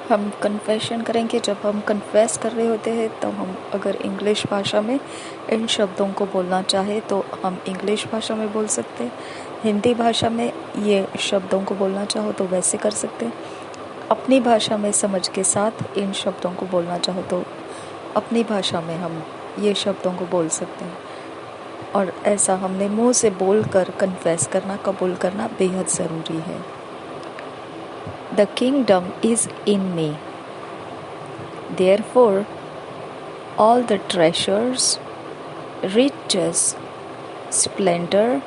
हम कन्फेशन करेंगे। जब हम कन्फेस कर रहे होते हैं तो हम अगर इंग्लिश भाषा में इन शब्दों को बोलना चाहे तो हम इंग्लिश भाषा में बोल सकते हैं। हिंदी भाषा में ये शब्दों को बोलना चाहो तो वैसे कर सकते हैं। अपनी भाषा में समझ के साथ इन शब्दों को बोलना चाहो तो अपनी भाषा में हम ये शब्दों को बोल सकते हैं। और ऐसा हमने मुंह से बोलकर कन्फेस करना, कबूल करना बेहद ज़रूरी है। The kingdom is in me. Therefore, all the treasures, riches, splendor,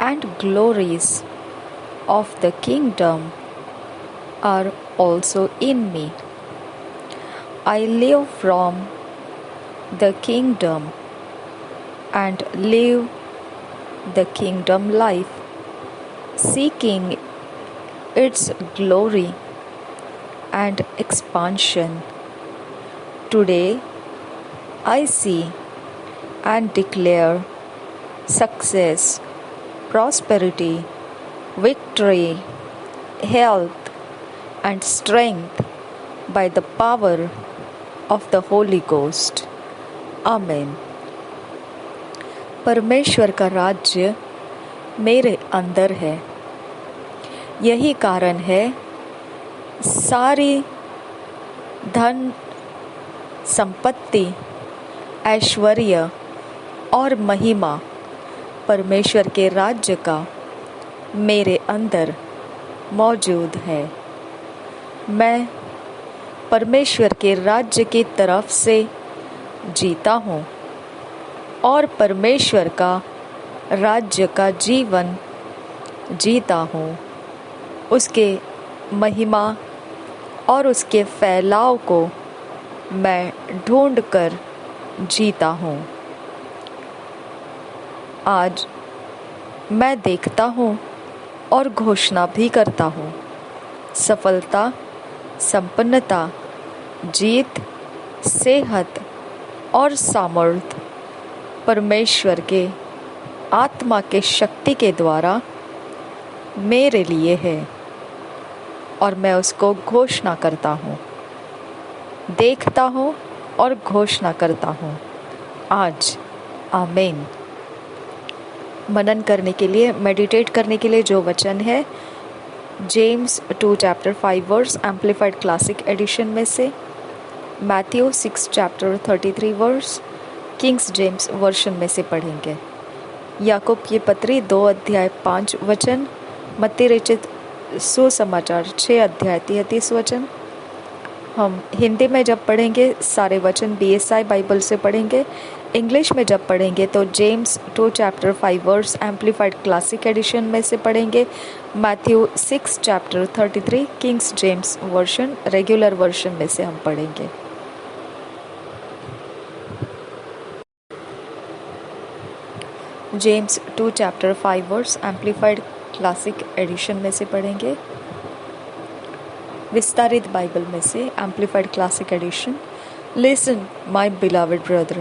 and glories of the kingdom are also in me. I live from the kingdom and live the kingdom life, seeking its glory and expansion. Today, I see and declare success, prosperity, victory, health, and strength by the power of the Holy Ghost. Amen. परमेश्वर का राज्य मेरे अंदर है। यही कारण है सारी धन, संपत्ति, ऐश्वर्य और महिमा परमेश्वर के राज्य का मेरे अंदर मौजूद है। मैं परमेश्वर के राज्य की तरफ से जीता हूँ और परमेश्वर का राज्य का जीवन जीता हूँ। उसके महिमा और उसके फैलाव को मैं ढूंढकर जीता हूँ। आज मैं देखता हूँ और घोषणा भी करता हूँ, सफलता, संपन्नता, जीत, सेहत और सामर्थ परमेश्वर के आत्मा के शक्ति के द्वारा मेरे लिए है और मैं उसको घोषणा करता हूँ, देखता हूँ और घोषणा करता हूँ आज। आमीन। मनन करने के लिए, मेडिटेट करने के लिए जो वचन है James 2 chapter 5 verse amplified classic edition में से, Matthew 6 chapter 33 verse Kings James version में से पढ़ेंगे। याकूब की पत्री 2 अध्याय 5 वचन, मत्ती रचित सुसमाचार 6 अध्याय 33 वचन। हम हिंदी में जब पढ़ेंगे सारे वचन BSI बाइबल से पढ़ेंगे। इंग्लिश में जब पढ़ेंगे तो James 2 chapter 5 verse amplified classic edition में से पढ़ेंगे। Matthew 6 chapter 33 Kings James version regular version में से हम पढ़ेंगे। James 2 chapter 5 verse amplified classic edition में से पढ़ेंगे। विस्तारित बाइबल में से amplified classic edition. Listen my beloved brother,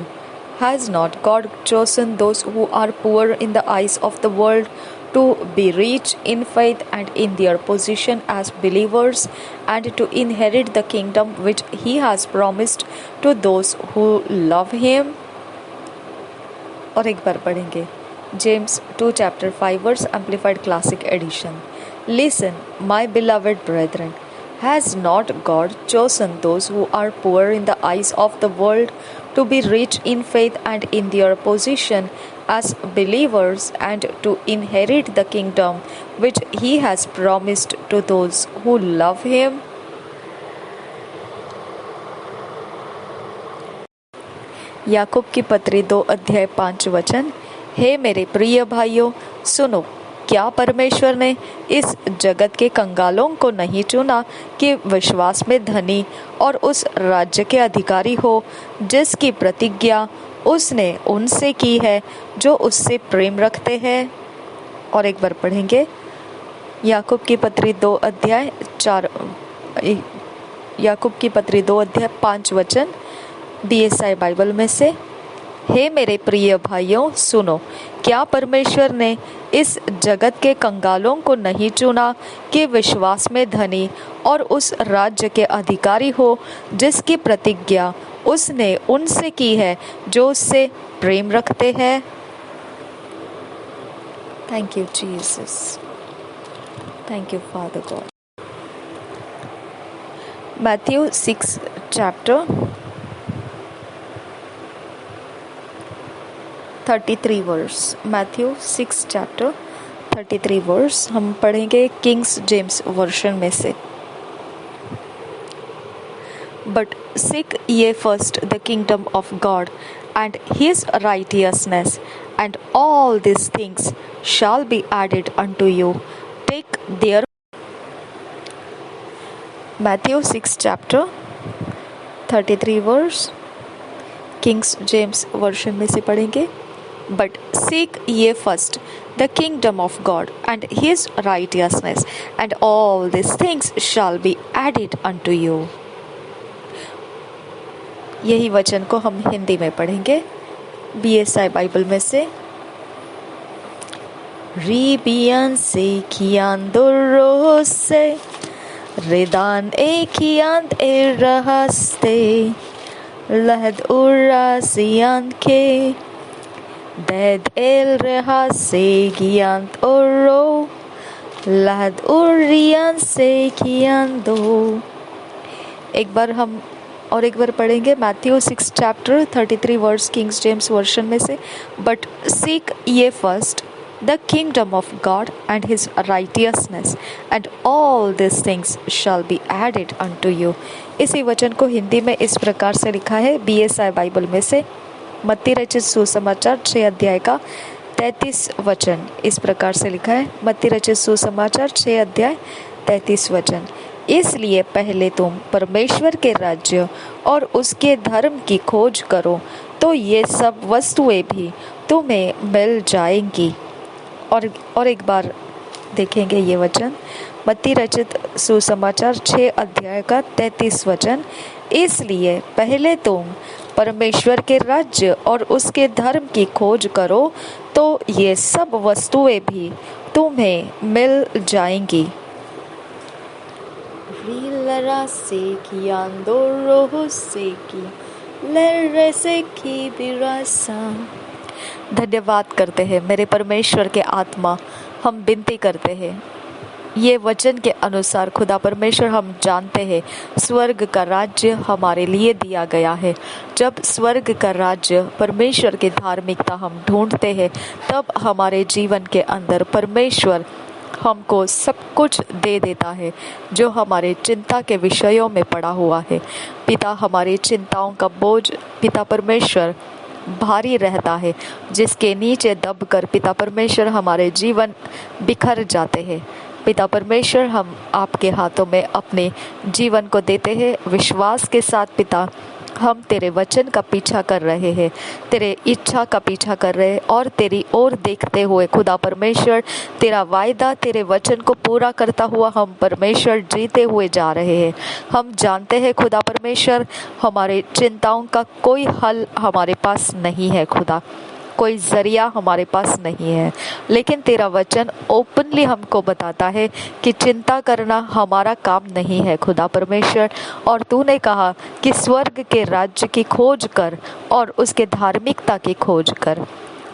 has not God chosen those who are poor in the eyes of the world to be rich in faith and in their position as believers and to inherit the kingdom which he has promised to those who love him। और एक बार पढ़ेंगे James 2 chapter 5 verse amplified classic edition. Listen my beloved brethren, has not God chosen those who are poor in the eyes of the world to be rich in faith and in their position as believers and to inherit the kingdom which he has promised to those who love him? याकूब की पत्री 2 अध्याय 5 वचन। हे मेरे प्रिय भाइयों, सुनो, क्या परमेश्वर ने इस जगत के कंगालों को नहीं चुना कि विश्वास में धनी और उस राज्य के अधिकारी हो जिसकी प्रतिज्ञा उसने उनसे की है जो उससे प्रेम रखते हैं। और एक बार पढ़ेंगे याकूब की पत्री 2 अध्याय 5 वचन BSI बाइबल में से। हे मेरे प्रिय भाइयों, सुनो, क्या परमेश्वर ने इस जगत के कंगालों को नहीं चुना कि विश्वास में धनी और उस राज्य के अधिकारी हो जिसकी प्रतिज्ञा उसने उनसे की है जो उससे प्रेम रखते हैं? Thank you Jesus, thank you father God. Matthew 6 chapter 33 verse. Matthew 6 chapter 33 verse हम पढ़ेंगे किंग्स जेम्स वर्शन में से। But seek ye first the kingdom of God and his righteousness, and all these things shall be added unto you. Take their Matthew 6 chapter 33 verse King's James version में से पढ़ेंगे। But seek ye first the kingdom of God and his righteousness, and all these things shall be added unto you. यही वचन को हम हिंदी में पढ़ेंगे BSI Bible में से। Ribian se kiandoro se redan e kiand erahaste lahad urasian ke ded el rehase giant oro lahad urian se kiando। एक बार पढ़ेंगे Matthew 6 chapter 33 verse Kings James version में से। But seek ye first the kingdom of God and his righteousness and all this things shall be added unto you. इसी वचन को हिंदी में इस प्रकार से लिखा है BSI बाइबल में से। मत्ती रचित सुसमाचार 6 अध्याय का 33 वचन इस प्रकार से लिखा है। मत्ती रचित सुसमाचार 6 अध्याय 33 वचन। इसलिए पहले तुम परमेश्वर के राज्य और उसके धर्म की खोज करो तो ये सब वस्तुएं भी तुम्हें मिल जाएंगी। और एक बार देखेंगे ये वचन मत्ती रचित सुसमाचार 6 अध्याय का 33 वचन। इसलिए पहले तुम परमेश्वर के राज्य और उसके धर्म की खोज करो तो ये सब वस्तुएं भी तुम्हें मिल जाएंगी। धन्यवाद करते हैं मेरे परमेश्वर के आत्मा। हम विनती करते हैं ये वचन के अनुसार खुदा परमेश्वर हम जानते हैं स्वर्ग का राज्य हमारे लिए दिया गया है। जब स्वर्ग का राज्य परमेश्वर की धार्मिकता हम ढूंढते हैं तब हमारे जीवन के अंदर परमेश्वर हमको सब कुछ दे देता है जो हमारे चिंता के विषयों में पड़ा हुआ है। पिता हमारी चिंताओं का बोझ पिता परमेश्वर भारी रहता है जिसके नीचे दबकर पिता परमेश्वर हमारे जीवन बिखर जाते हैं। पिता परमेश्वर हम आपके हाथों में अपने जीवन को देते हैं विश्वास के साथ। पिता हम तेरे वचन का पीछा कर रहे हैं, तेरे इच्छा का पीछा कर रहे हैं और तेरी ओर देखते हुए खुदा परमेश्वर तेरा वायदा तेरे वचन को पूरा करता हुआ हम परमेश्वर जीते हुए जा रहे हैं। हम जानते हैं खुदा परमेश्वर हमारे चिंताओं का कोई हल हमारे पास नहीं है खुदा, कोई जरिया हमारे पास नहीं है, लेकिन तेरा वचन ओपनली हमको बताता है कि चिंता करना हमारा काम नहीं है खुदा परमेश्वर। और तूने कहा कि स्वर्ग के राज्य की खोज कर और उसके धार्मिकता की खोज कर।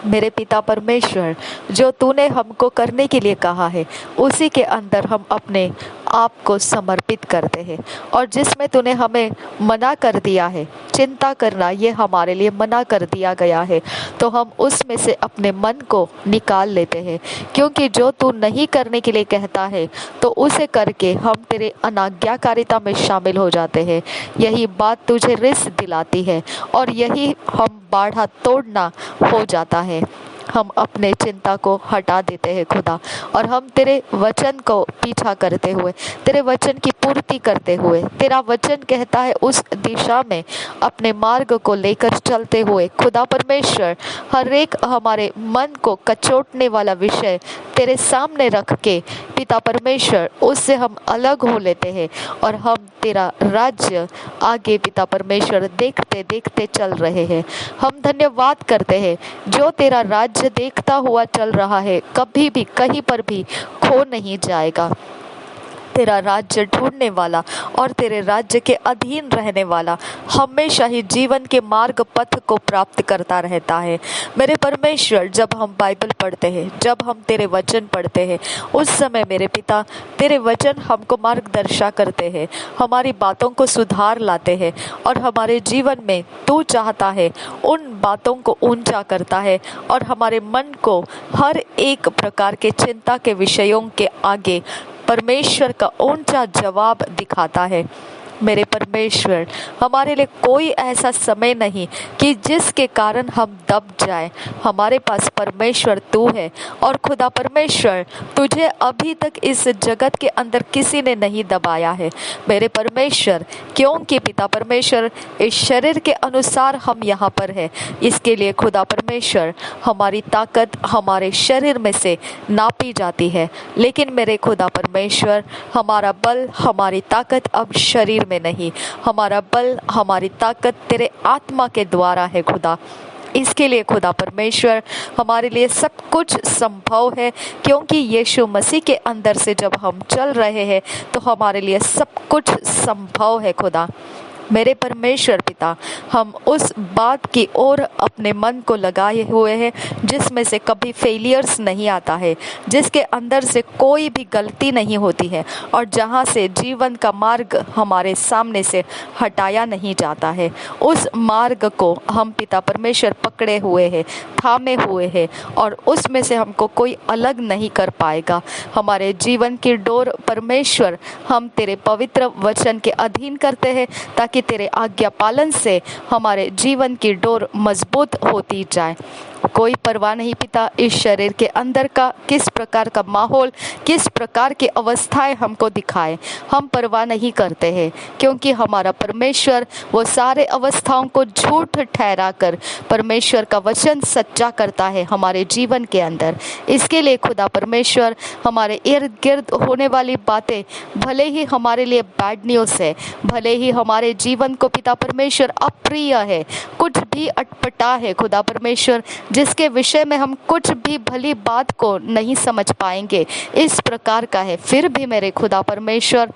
मेरे पिता परमेश्वर जो तूने हमको करने के लिए कहा है उसी के अंदर हम अपने आप को समर्पित करते हैं। और जिसमें तूने हमें मना कर दिया है चिंता करना, ये हमारे लिए मना कर दिया गया है, तो हम उसमें से अपने मन को निकाल लेते हैं। क्योंकि जो तू नहीं करने के लिए कहता है तो उसे करके हम तेरे अनाज्ञाकारिता में शामिल हो जाते हैं। यही बात तुझे रिस दिलाती है और यही हम बाढ़ा तोड़ना हो जाता है। हम अपने चिंता को हटा देते हैं खुदा और हम तेरे वचन को पीछा करते हुए तेरे वचन की पूर्ति करते हुए तेरा वचन कहता है उस दिशा में अपने मार्ग को लेकर चलते हुए खुदा परमेश्वर हर एक हमारे मन को कचोटने वाला विषय तेरे सामने रख के पिता परमेश्वर उससे हम अलग हो लेते हैं और हम तेरा राज्य आगे पिता परमेश्वर देखते देखते चल रहे हैं। हम धन्यवाद करते हैं जो तेरा राज्य राज्य देखता हुआ चल रहा है कभी भी कहीं पर भी खो नहीं जाएगा। तेरा राज्य ढूंढने वाला और तेरे राज्य के अधीन रहने वाला हमेशा ही जीवन के मार्ग पथ को प्राप्त करता रहता है। मेरे परमेश्वर, जब हम बाइबल पढ़ते हैं, जब हम तेरे वचन पढ़ते हैं, उस समय मेरे पिता तेरे वचन हमको मार्गदर्शन करते हैं, हमारी बातों को सुधार लाते हैं और हमारे जीवन में तू चाहता है उन बातों को ऊंचा करता है और हमारे मन को हर एक प्रकार के चिंता के विषयों के आगे परमेश्वर का ऊंचा जवाब दिखाता है। मेरे परमेश्वर, हमारे लिए कोई ऐसा समय नहीं कि जिसके कारण हम दब जाएं। हमारे पास परमेश्वर तू है और खुदा परमेश्वर, तुझे अभी तक इस जगत के अंदर किसी ने नहीं दबाया है मेरे परमेश्वर, क्योंकि पिता परमेश्वर इस शरीर के अनुसार हम यहाँ पर है। इसके लिए खुदा परमेश्वर, हमारी ताकत हमारे शरीर में से नापी जाती है, लेकिन मेरे खुदा परमेश्वर, हमारा बल हमारी ताकत अब शरीर में नहीं, हमारा बल हमारी ताकत तेरे आत्मा के द्वारा है खुदा। इसके लिए खुदा परमेश्वर, हमारे लिए सब कुछ संभव है, क्योंकि यीशु मसीह के अंदर से जब हम चल रहे हैं तो हमारे लिए सब कुछ संभव है खुदा। मेरे परमेश्वर पिता, हम उस बात की ओर अपने मन को लगाए हुए हैं जिसमें से कभी फेलियर्स नहीं आता है, जिसके अंदर से कोई भी गलती नहीं होती है और जहाँ से जीवन का मार्ग हमारे सामने से हटाया नहीं जाता है। उस मार्ग को हम पिता परमेश्वर पकड़े हुए हैं, थामे हुए हैं और उसमें से हमको कोई अलग नहीं कर पाएगा। हमारे जीवन की डोर परमेश्वर हम तेरे पवित्र वचन के अधीन करते हैं, ताकि कि तेरे आज्ञा पालन से हमारे जीवन की डोर मजबूत होती जाए। कोई परवाह नहीं पिता इस शरीर के अंदर का किस प्रकार का माहौल, किस प्रकार की अवस्थाएं हमको दिखाए, हम परवाह नहीं करते हैं, क्योंकि हमारा परमेश्वर वो सारे अवस्थाओं को झूठ ठहरा कर परमेश्वर का वचन सच्चा करता है हमारे जीवन के अंदर। इसके लिए खुदा परमेश्वर, हमारे इर्द गिर्द होने वाली बातें भले ही हमारे लिए बैड न्यूज़ है, भले ही हमारे जीवन को पिता परमेश्वर अप्रिय है, कुछ भी अटपटा है खुदा परमेश्वर, जिसके विषय में हम कुछ भी भली बात को नहीं समझ पाएंगे, इस प्रकार का है, फिर भी मेरे खुदा परमेश्वर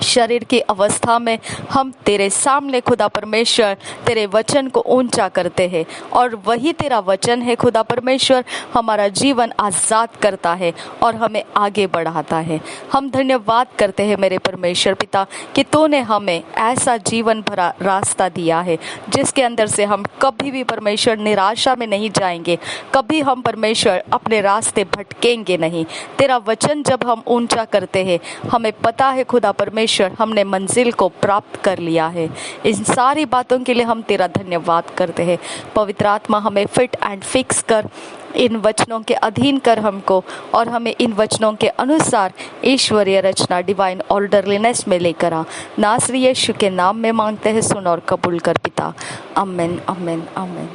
शरीर की अवस्था में हम तेरे सामने खुदा परमेश्वर तेरे वचन को ऊंचा करते हैं और वही तेरा वचन है खुदा परमेश्वर, हमारा जीवन आज़ाद करता है और हमें आगे बढ़ाता है। हम धन्यवाद करते हैं मेरे परमेश्वर पिता कि तूने हमें ऐसा जीवन भरा रास्ता दिया है जिसके अंदर से हम कभी भी परमेश्वर निराशा में नहीं जाएंगे, कभी हम परमेश्वर अपने रास्ते भटकेंगे नहीं। तेरा वचन जब हम ऊंचा करते हैं, हमें पता है खुदा परमेश्वर हमने मंजिल को प्राप्त कर लिया है। इन सारी बातों के लिए हम तेरा धन्यवाद करते हैं। पवित्र आत्मा हमें फिट एंड फिक्स कर, इन वचनों के अधीन कर हमको और हमें इन वचनों के अनुसार ईश्वरीय रचना डिवाइन ऑर्डरलीनेस में लेकर आ। नासरी यीशु के नाम में मांगते हैं, सुन और कबूल कर पिता। आमीन आमीन आमीन।